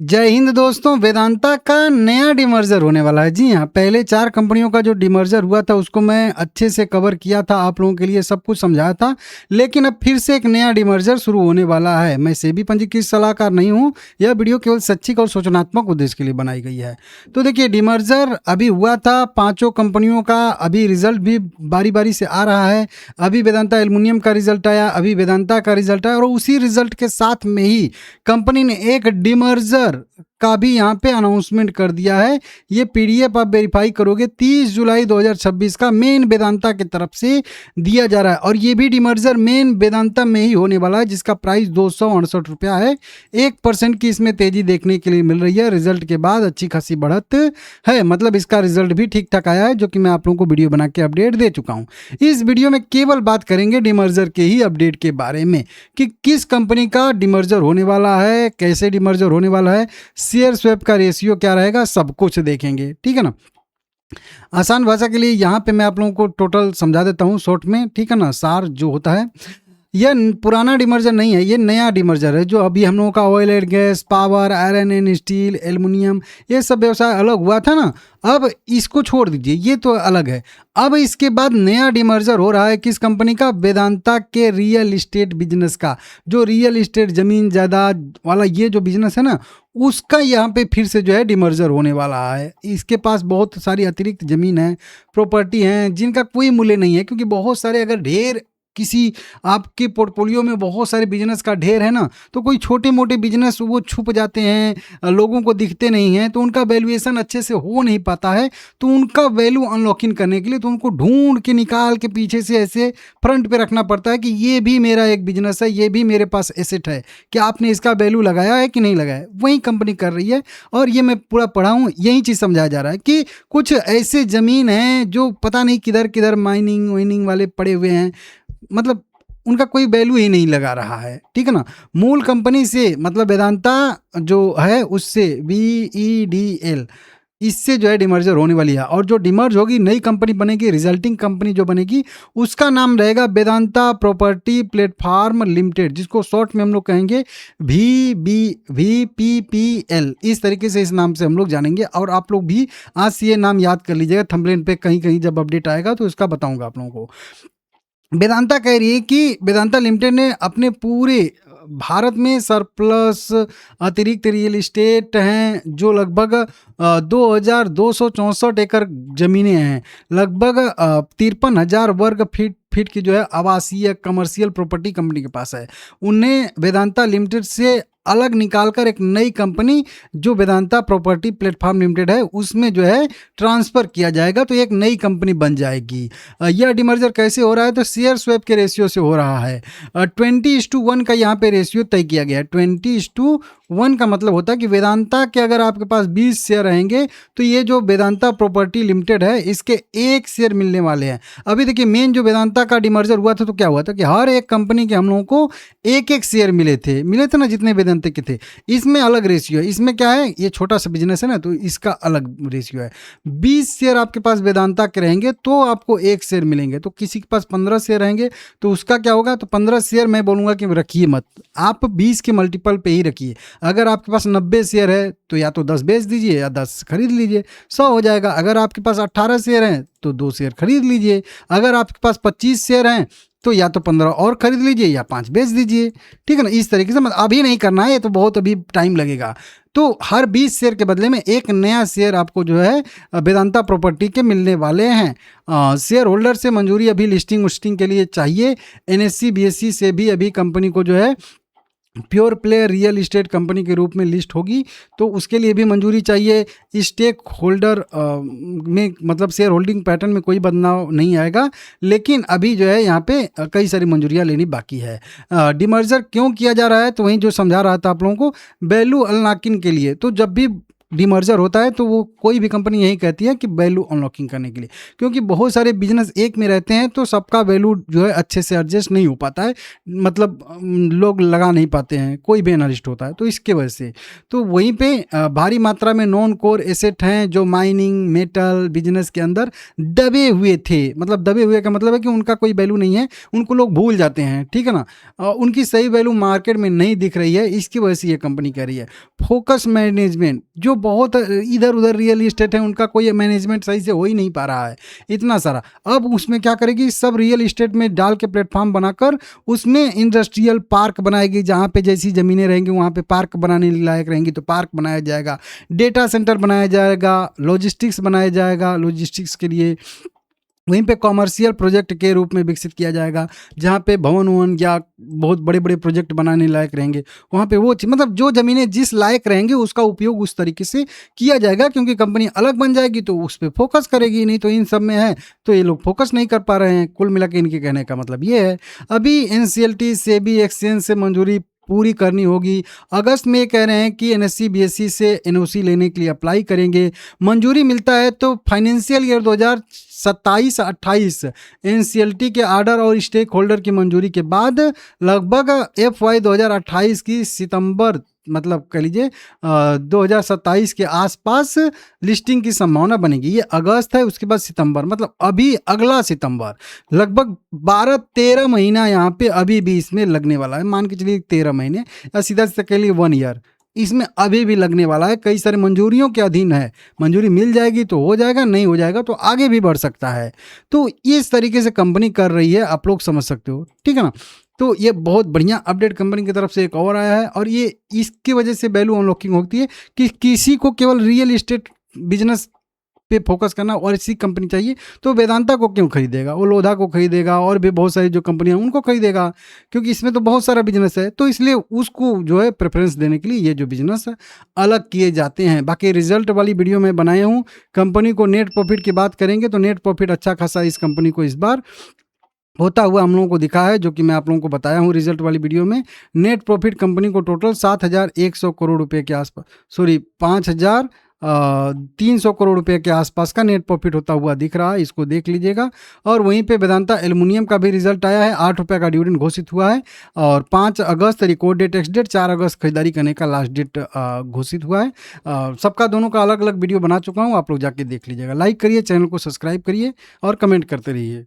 जय हिंद दोस्तों। वेदांता का नया डिमर्जर होने वाला है। जी हाँ, पहले 4 कंपनियों का जो डिमर्जर हुआ था उसको मैं अच्छे से कवर किया था, आप लोगों के लिए सब कुछ समझाया था। लेकिन अब फिर से एक नया डिमर्जर शुरू होने वाला है। मैं सेबी पंजीकृत सलाहकार नहीं हूँ। यह वीडियो केवल शैक्षिक और सूचनात्मक उद्देश्य के लिए बनाई गई है। तो देखिए, डिमर्जर अभी हुआ था 5 कंपनियों का। अभी रिजल्ट भी बारी बारी से आ रहा है। अभी वेदांता एल्युमिनियम का रिजल्ट आया, अभी वेदांता का रिजल्ट आया, और उसी रिजल्ट के साथ में ही कंपनी ने एक डिमर्जर का भी यहाँ पे अनाउंसमेंट कर दिया है। ये पीडीएफ आप वेरीफाई करोगे, 30 जुलाई 2026 का मेन वेदांता की तरफ से दिया जा रहा है। और ये भी डिमर्जर मेन वेदांता में ही होने वाला है, जिसका प्राइस 268 रुपया है। 1% की इसमें तेजी देखने के लिए मिल रही है। रिजल्ट के बाद अच्छी खासी बढ़त है, मतलब इसका रिजल्ट भी ठीक ठाक आया है, जो कि मैं आप लोगों को वीडियो बना के अपडेट दे चुका हूँ। इस वीडियो में केवल बात करेंगे डिमर्जर के ही अपडेट के बारे में, कि किस कंपनी का डिमर्जर होने वाला है, कैसे डिमर्जर होने वाला है, शेयर स्वैप का रेशियो क्या रहेगा, सब कुछ देखेंगे। ठीक है ना। आसान भाषा के लिए यहाँ पे मैं आप लोगों को टोटल समझा देता हूँ शॉर्ट में। ठीक है ना। सार जो होता है, यह पुराना डिमर्जर नहीं है, ये नया डिमर्जर है। जो अभी हम लोगों का oil and gas, power, iron and steel, aluminium, ये सब व्यवसाय अलग हुआ था ना, अब इसको छोड़ दीजिए, ये तो अलग है। अब इसके बाद नया डिमर्जर हो रहा है किस कंपनी का? वेदांता के रियल इस्टेट बिजनेस का। जो रियल इस्टेट, जमीन जायदाद वाला ये जो बिजनेस है ना, उसका यहाँ पे फिर से जो है डिमर्जर होने वाला है। इसके पास बहुत सारी अतिरिक्त जमीन है, प्रॉपर्टी हैं, जिनका कोई मूल्य नहीं है, क्योंकि बहुत सारे अगर ढेर किसी आपके पोर्टफोलियो में बहुत सारे बिजनेस का ढेर है ना, तो कोई छोटे मोटे बिजनेस वो छुप जाते हैं, लोगों को दिखते नहीं हैं, तो उनका वैल्यूएशन अच्छे से हो नहीं पाता है। तो उनका वैल्यू अनलॉकिंग करने के लिए तो उनको ढूंढ के निकाल के पीछे से ऐसे फ्रंट पे रखना पड़ता है कि ये भी मेरा एक बिजनेस है, ये भी मेरे पास एसेट है, क्या आपने इसका वैल्यू लगाया है कि नहीं लगाया। वही कंपनी कर रही है, और ये मैं पूरा पढ़ा हूँ, यही चीज़ समझाया जा रहा है कि कुछ ऐसे ज़मीन हैं जो पता नहीं किधर किधर माइनिंग वाइनिंग वाले पड़े हुए हैं, मतलब उनका कोई वैल्यू ही नहीं लगा रहा है। ठीक है ना। मूल कंपनी से, मतलब वेदांता जो है उससे, VEDL, इससे जो है डिमर्जर होने वाली है। और जो डिमर्ज होगी, नई कंपनी बनेगी, रिजल्टिंग कंपनी जो बनेगी, उसका नाम रहेगा वेदांता प्रॉपर्टी प्लेटफॉर्म लिमिटेड, जिसको शॉर्ट में हम लोग कहेंगे VPPL। इस तरीके से इस नाम से हम लोग जानेंगे। और आप लोग भी आज से ये नाम याद कर लीजिएगा, थंबनेल पे कहीं कहीं जब अपडेट आएगा तो इसका बताऊंगा आप लोगों को। वेदांता कह रही है कि वेदांता लिमिटेड ने अपने पूरे भारत में सरप्लस अतिरिक्त रियल इस्टेट हैं, जो लगभग 2264 एकड़ ज़मीनें हैं, लगभग 53,000 वर्ग फीट की जो है आवासीय कमर्शियल प्रॉपर्टी कंपनी के पास है। उन्हें वेदांता लिमिटेड से अलग निकालकर एक नई कंपनी जो वेदांता प्रॉपर्टी प्लेटफॉर्म लिमिटेड है, उसमें जो है ट्रांसफ़र किया जाएगा, तो एक नई कंपनी बन जाएगी। यह डिमर्जर कैसे हो रहा है? तो शेयर स्वैप के रेशियो से हो रहा है। 20:1 का यहाँ पे रेशियो तय किया गया है। 20:1 का मतलब होता है कि वेदांता के अगर आपके पास 20 शेयर रहेंगे, तो ये जो वेदांता प्रॉपर्टी लिमिटेड है, इसके 1 शेयर मिलने वाले हैं। अभी देखिए, मेन जो वेदांता का डिमर्जर हुआ था, तो क्या हुआ था कि हर एक कंपनी के हम लोगों को एक एक शेयर मिले थे ना, जितने वेदांता के थे। इसमें अलग रेशियो है। इसमें क्या है, ये छोटा सा बिजनेस है ना, तो इसका अलग रेशियो है। 20 शेयर आपके पास वेदांता के रहेंगे तो आपको 1 शेयर मिलेंगे। तो किसी के पास 15 शेयर रहेंगे तो उसका क्या होगा? तो 15 शेयर मैं बोलूँगा कि रखिए मत, आप 20 के मल्टीपल पे ही रखिए। अगर आपके पास 90 शेयर है तो या तो 10 बेच दीजिए या 10 खरीद लीजिए, 100 हो जाएगा। अगर आपके पास 18 शेयर हैं तो 2 शेयर खरीद लीजिए। अगर आपके पास 25 शेयर हैं तो या तो 15 और खरीद लीजिए या 5 बेच दीजिए। ठीक है ना। इस तरीके से, मतलब अभी नहीं करना है, ये तो बहुत अभी टाइम लगेगा। तो हर 20 शेयर के बदले में एक नया शेयर आपको जो है वेदांता प्रॉपर्टी के मिलने वाले हैं। शेयर होल्डर से मंजूरी अभी लिस्टिंग के लिए चाहिए। NSE BSE से भी अभी कंपनी को जो है pure play real estate company के रूप में लिस्ट होगी, तो उसके लिए भी मंजूरी चाहिए। स्टेक होल्डर में, मतलब शेयर होल्डिंग पैटर्न में कोई बदलाव नहीं आएगा, लेकिन अभी जो है यहाँ पे कई सारी मंजूरियाँ लेनी बाकी है। डिमर्जर क्यों किया जा रहा है? तो वहीं जो समझा रहा था आप लोगों को, वैल्यू अनलॉकिंग के लिए। तो जब भी डीमर्जर होता है तो वो कोई भी कंपनी यही कहती है कि वैल्यू अनलॉकिंग करने के लिए, क्योंकि बहुत सारे बिजनेस एक में रहते हैं तो सबका वैल्यू जो है अच्छे से एडजस्ट नहीं हो पाता है, मतलब लोग लगा नहीं पाते हैं, कोई भी एनालिस्ट होता है तो इसके वजह से। तो वहीं पे भारी मात्रा में नॉन कोर एसेट हैं जो माइनिंग मेटल बिजनेस के अंदर दबे हुए थे, मतलब दबे हुए का मतलब है कि उनका कोई वैल्यू नहीं है, उनको लोग भूल जाते हैं, ठीक है ना। उनकी सही वैल्यू मार्केट में नहीं दिख रही है, इसकी वजह से ये कंपनी कह रही है। फोकस मैनेजमेंट, जो बहुत इधर उधर रियल इस्टेट है उनका कोई मैनेजमेंट सही से हो ही नहीं पा रहा है इतना सारा, अब उसमें क्या करेगी, सब रियल इस्टेट में डाल के प्लेटफॉर्म बनाकर उसमें इंडस्ट्रियल पार्क बनाएगी, जहाँ पे जैसी ज़मीनें रहेंगी वहाँ पे पार्क बनाने लायक रहेंगी तो पार्क बनाया जाएगा, डेटा सेंटर बनाया जाएगा, लॉजिस्टिक्स बनाया जाएगा, लॉजिस्टिक्स के लिए वहीं पे कॉमर्शियल प्रोजेक्ट के रूप में विकसित किया जाएगा, जहाँ पे भवन ववन या बहुत बड़े बड़े प्रोजेक्ट बनाने लायक रहेंगे वहाँ पे वो मतलब जो ज़मीनें जिस लायक रहेंगे उसका उपयोग उस तरीके से किया जाएगा, क्योंकि कंपनी अलग बन जाएगी तो उस पर फोकस करेगी, नहीं तो इन सब में है तो ये लोग फोकस नहीं कर पा रहे हैं। कुल मिला के इनके कहने का मतलब ये है। अभी NCLT सेबी एक्सचेंज से मंजूरी पूरी करनी होगी। अगस्त में कह रहे हैं कि NSE BSE से NOC लेने के लिए अप्लाई करेंगे, मंजूरी मिलता है तो फाइनेंशियल ईयर 2027-28 NCLT के आर्डर और स्टेक होल्डर की मंजूरी के बाद लगभग FY 2028 की सितंबर, मतलब कह लीजिए 2027 के आसपास लिस्टिंग की संभावना बनेगी। ये अगस्त है, उसके बाद सितंबर, मतलब अभी अगला सितंबर, लगभग 12-13 महीना यहाँ पे अभी भी इसमें लगने वाला है, मान के चलिए 13 महीने या सीधा सीधा कह लिए 1 ईयर इसमें अभी भी लगने वाला है। कई सारे मंजूरियों के अधीन है, मंजूरी मिल जाएगी तो हो जाएगा, नहीं हो जाएगा तो आगे भी बढ़ सकता है। तो इस तरीके से कंपनी कर रही है, आप लोग समझ सकते हो, ठीक है ना। तो ये बहुत बढ़िया अपडेट कंपनी की तरफ से एक और आया है, और ये इसकी वजह से वैल्यू अनलॉकिंग होती है कि किसी को केवल रियल इस्टेट बिजनेस पे फोकस करना और इसी कंपनी चाहिए तो वेदांता को क्यों खरीदेगा, वो लोधा को खरीदेगा और भी बहुत सारी जो कंपनियां उनको खरीदेगा, क्योंकि इसमें तो बहुत सारा बिजनेस है, तो इसलिए उसको जो है प्रेफरेंस देने के लिए ये जो बिजनेस है अलग किए जाते हैं। बाकी रिजल्ट वाली वीडियो में बनाया हूँ, कंपनी को नेट प्रॉफिट की बात करेंगे तो नेट प्रॉफिट अच्छा खासा इस कंपनी को इस बार होता हुआ हम लोगों को दिखा है, जो कि मैं आप लोगों को बताया हूँ रिजल्ट वाली वीडियो में। नेट प्रॉफिट कंपनी को टोटल 7,100 करोड़ रुपए के आसपास, सॉरी 5,300 करोड़ रुपए के आसपास का नेट प्रॉफिट होता हुआ दिख रहा है, इसको देख लीजिएगा। और वहीं पे वेदांता एल्युमिनियम का भी रिजल्ट आया है, 8 रुपये का डिविडेंड घोषित हुआ है, और 5 अगस्त रिकॉर्ड डेट एक्स डेट, 4 अगस्त खरीदारी करने का लास्ट डेट घोषित हुआ है। सबका दोनों का अलग अलग वीडियो बना चुका हूँ, आप लोग जाके देख लीजिएगा। लाइक करिए, चैनल को सब्सक्राइब करिए और कमेंट करते रहिए।